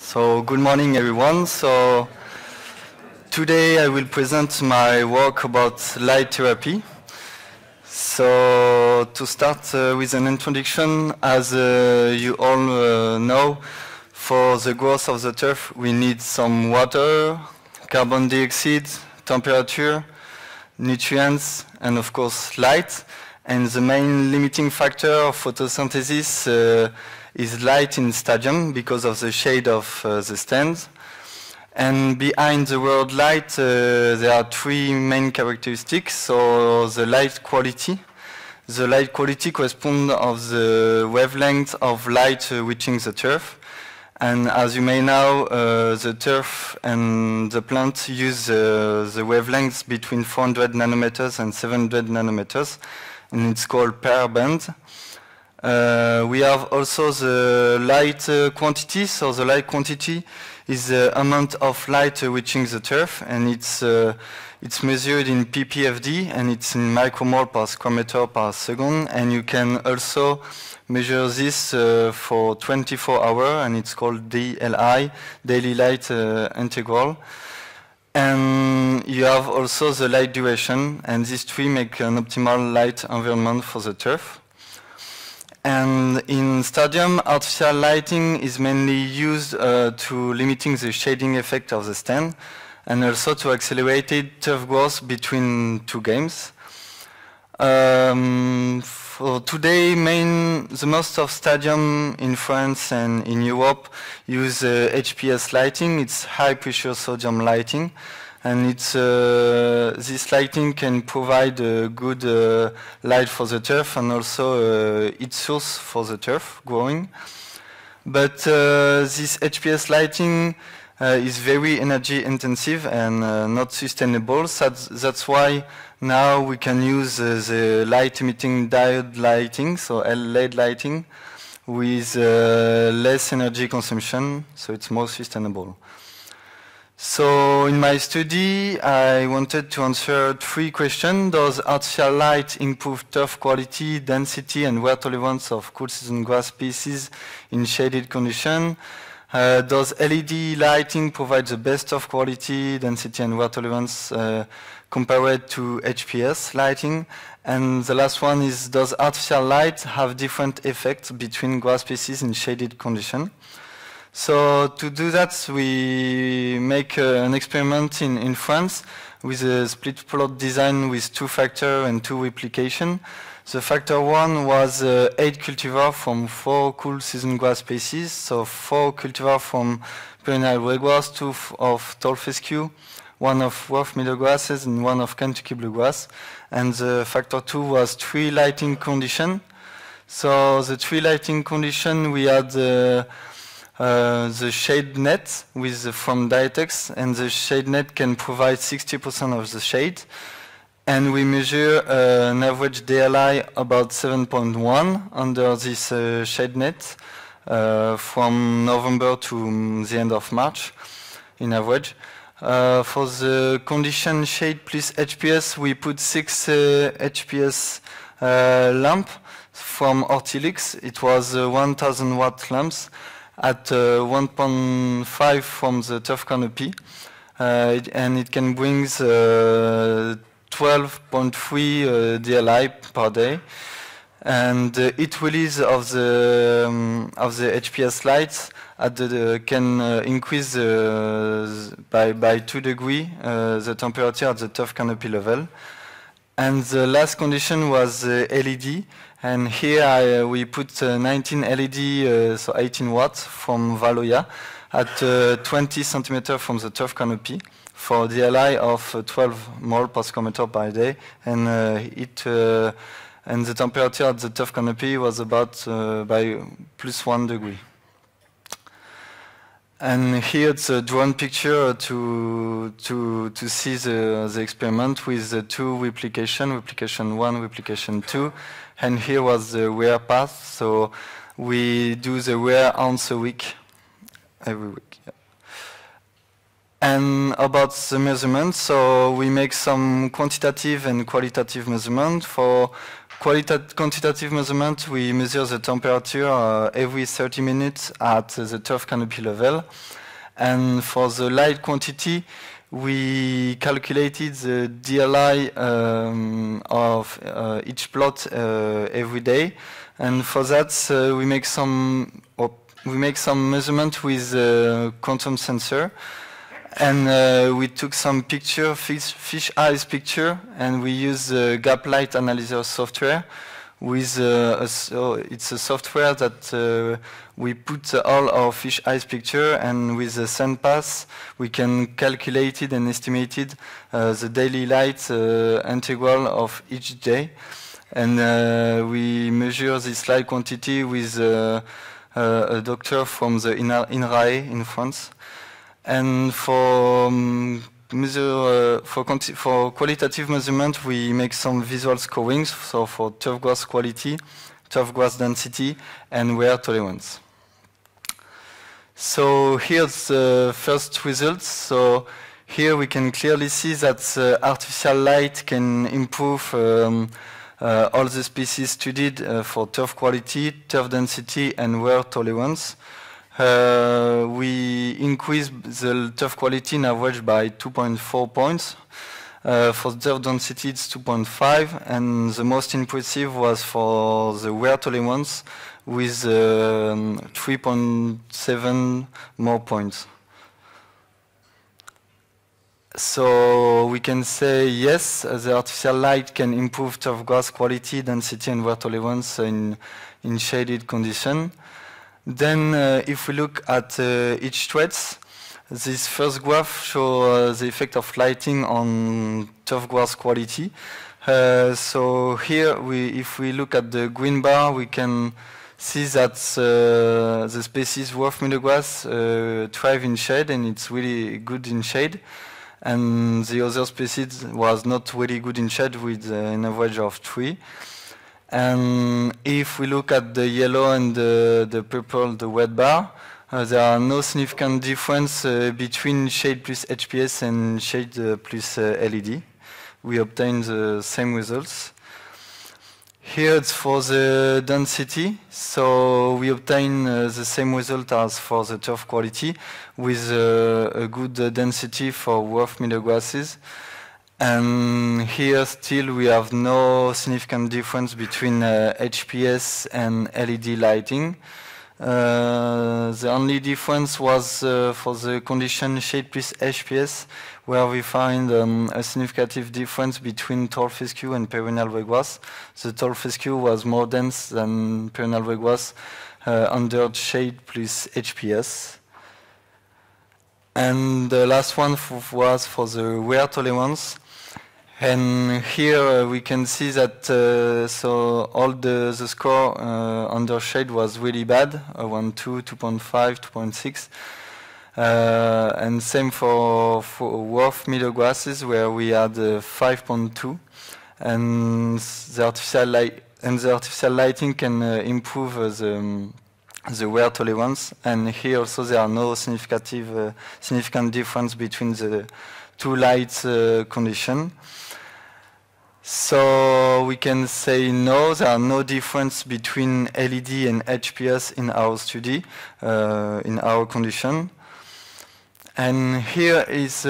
So good morning everyone. So today I will present my work about light therapy. So to start with an introduction, as you all know, for the growth of the turf we need some water, carbon dioxide, temperature, nutrients, and of course light. And the main limiting factor of photosynthesis is light in stadium because of the shade of the stand. And behind the word light, there are three main characteristics. So the light quality. The light quality corresponds of the wavelength of light reaching the turf. And as you may know, the turf and the plant use the wavelengths between 400 nanometers and 700 nanometers, and it's called pair band. We have also the light quantity. So the light quantity is the amount of light reaching the turf, and it's measured in ppfd, and it's in micromole per square meter per second. And you can also measure this for 24 hours, and it's called DLI, daily light integral. And you have also the light duration, and these three make an optimal light environment for the turf. And in stadium, artificial lighting is mainly used to limiting the shading effect of the stand, and also to accelerate turf growth between two games. For today, the most of stadium in France and in Europe use HPS lighting. It's high pressure sodium lighting. And this lighting can provide a good light for the turf and also heat source for the turf growing. But this HPS lighting is very energy intensive and not sustainable. So that's why now we can use the light emitting diode lighting, so LED lighting, with less energy consumption, so it's more sustainable. So in my study, I wanted to answer three questions. Does artificial light improve turf quality, density, and wear tolerance of cool season grass species in shaded conditions? Does LED lighting provide the best turf quality, density, and wear tolerance compared to HPS lighting? And the last one is, does artificial light have different effects between grass species in shaded conditions? So to do that, we make an experiment in France with a split plot design with 2 factor and 2 replication. The factor 1 was 8 cultivars from 4 cool season grass species, so 4 cultivars from perennial ryegrass, 2 of tall fescue, 1 of rough meadow grasses, and 1 of Kentucky bluegrass. And the factor 2 was 3 lighting conditions. So the 3 lighting conditions, we had the shade net from Dietex, and the shade net can provide 60% of the shade. And we measure an average DLI about 7.1 under this shade net from November to the end of March in average. For the condition shade plus HPS, we put 6 HPS lamp from Ortilix. It was 1000 watt lamps at 1.5 from the turf canopy, and it can bring 12.3 DLI per day. And the heat release of the HPS lights can increase by 2 degrees the temperature at the turf canopy level. And the last condition was LED. And here we put 19 LED, so 18 watts from Valoya at 20 centimeters from the turf canopy for DLI of 12 mole per square meter per day. And and the temperature at the turf canopy was about by plus 1 degree. And here it's a drawn picture to see the experiment with the 2 replication 1, replication 2. And here was the wear path, so we do the wear once a week, every week. Yeah. And about the measurement, so we make some quantitative and qualitative measurement. For quantitative measurement, we measure the temperature every 30 minutes at the turf canopy level. And for the light quantity, we calculated the DLI of each plot every day. And for that, we make some measurement with a quantum sensor. And we took some picture, fish eyes picture, and we use gap light analyzer software. With it's a software that we put all our fish eyes picture, and with the sand pass, we can calculate it and estimate it, the daily light integral of each day. And we measure this light quantity with a doctor from the INRAE in France. And for qualitative measurement, we make some visual scorings. So for turfgrass quality, turfgrass density, and wear tolerance. So here's the first results. So here we can clearly see that artificial light can improve all the species studied for turf quality, turf density, and wear tolerance. We increased the turf quality in average by 2.4 points. For the turf density, it's 2.5, and the most impressive was for the wear tolerance with 3.7 more points. So we can say yes, the artificial light can improve turfgrass quality, density, and wear tolerance in shaded conditions. Then if we look at each traits, this first graph shows the effect of lighting on turfgrass quality. So here, if we look at the green bar, we can see that the species dwarf meadowgrass thrive in shade, and it's really good in shade. And the other species was not really good in shade with an average of 3. And if we look at the yellow and the purple, the red bar, there are no significant difference between shade plus HPS and shade plus LED. We obtain the same results. Here it's for the density, so we obtain the same result as for the turf quality with a good density for dwarf meadowgrasses. And here still we have no significant difference between HPS and LED lighting. The only difference was for the condition shade plus HPS, where we find a significant difference between tall fescue and perennial ryegrass. The tall fescue was more dense than perennial ryegrass under shade plus HPS. And the last one was for the wear tolerance. And here we can see that so all the score under shade was really bad, around 2, 2.5, 2.6. And same for dwarf meadowgrasses, where we had 5.2. And the artificial lighting can improve the wear tolerance. And here also there are no significant difference between the two light conditions. So we can say no, there are no difference between LED and HPS in our study, in our condition. And here is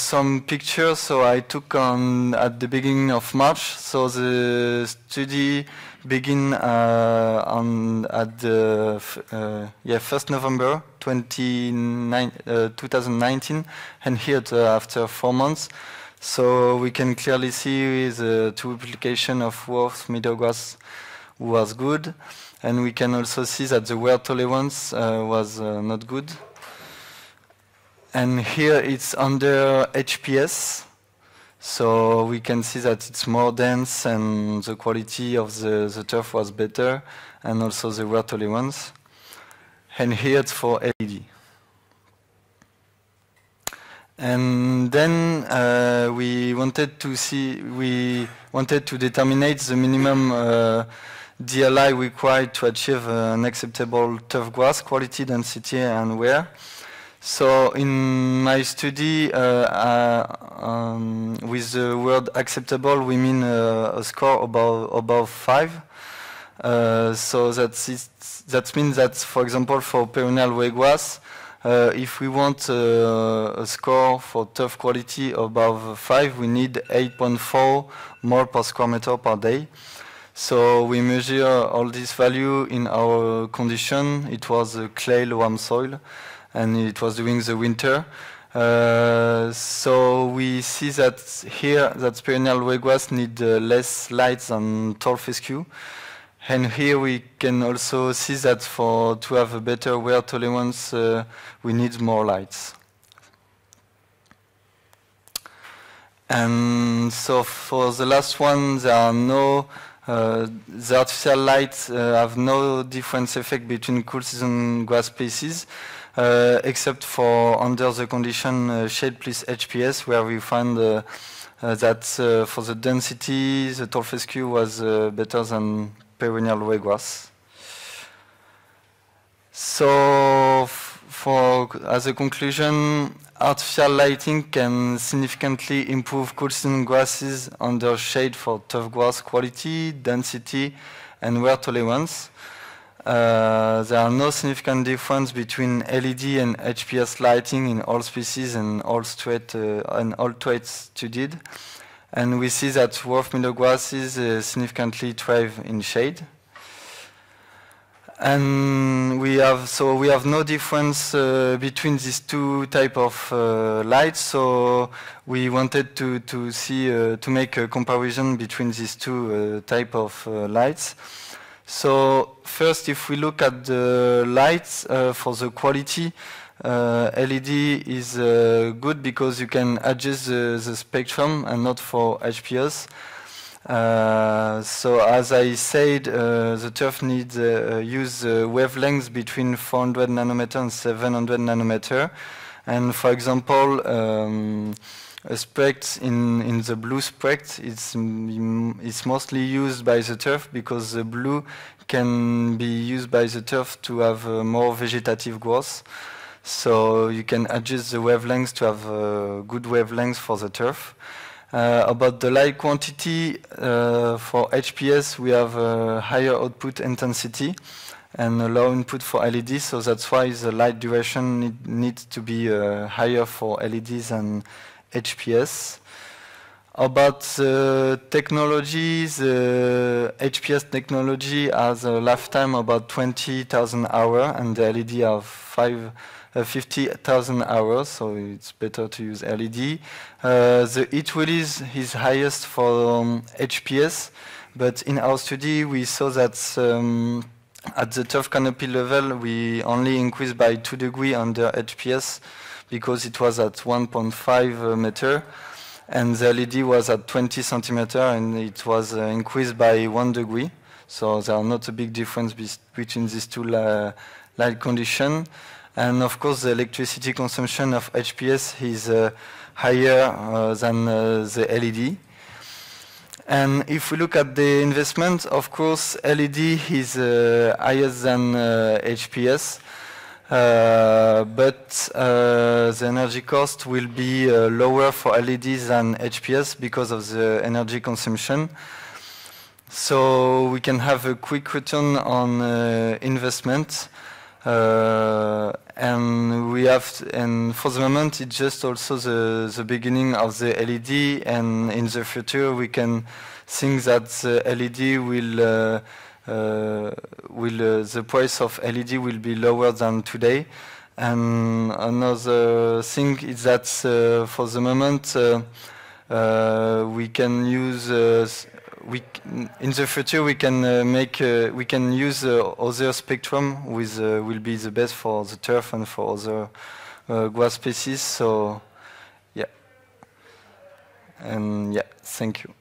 some pictures so I took at the beginning of March. So the study began at the 1st November 2019, and here after 4 months. So we can clearly see the two application of dwarf meadowgrass was good, and we can also see that the wear tolerance was not good. And here it's under HPS, so we can see that it's more dense and the quality of the turf was better, and also the wear tolerance. And here it's for LED. And then we wanted to determine the minimum DLI required to achieve an acceptable turf grass quality, density, and wear. So in my study, with the word acceptable, we mean a score above 5. So that means that, for example, for perennial waygrass, if we want a score for turf quality above 5, we need 8.4 mole per square meter per day. So we measure all this value in our condition. It was a clay loam soil, and it was during the winter. So we see that here that perennial waygrass need less light than tall fescue. And here we can also see that to have a better wear tolerance, we need more lights. And so for the last one, there are no, the artificial lights have no difference effect between cool season grass species, except for under the condition shade plus HPS, where we find that for the density, the tall fescue was better than perennial waygrass. So, as a conclusion, artificial lighting can significantly improve cool season grasses under shade for turfgrass quality, density, and wear tolerance. There are no significant difference between LED and HPS lighting in all species and all traits studied. And we see that dwarf meadow grasses significantly thrive in shade. And we have no difference between these two type of lights. So we wanted to make a comparison between these two type of lights. So first, if we look at the lights for the quality, LED is good because you can adjust the spectrum and not for HPS. So as I said, the turf needs use wavelengths between 400 nanometer and 700 nanometer. And for example, a spect in the blue spect it's mostly used by the turf because the blue can be used by the turf to have more vegetative growth. So you can adjust the wavelengths to have good wavelengths for the turf. About the light quantity, for HPS we have a higher output intensity and a low input for LED, so that's why the light duration needs to be higher for LEDs than HPS. About the technologies, HPS technology has a lifetime about 20,000 hours and the LED have 50,000 hours, so it's better to use LED. The heat release is highest for HPS, but in our study we saw that at the turf canopy level we only increased by 2 degrees under HPS because it was at 1.5 meter and the LED was at 20 centimeter and it was increased by 1 degree. So there are not a big difference between these two light conditions. And of course, the electricity consumption of HPS is higher than the LED. And if we look at the investment, of course, LED is higher than HPS, but the energy cost will be lower for LEDs than HPS because of the energy consumption. So we can have a quick return on investment. And for the moment it's just also the beginning of the LED, and in the future we can think that the LED the price of LED will be lower than today. And another thing is that for the moment we can use in the future we can we can use other spectrum with will be the best for the turf and for other grass species. So yeah, and yeah, thank you.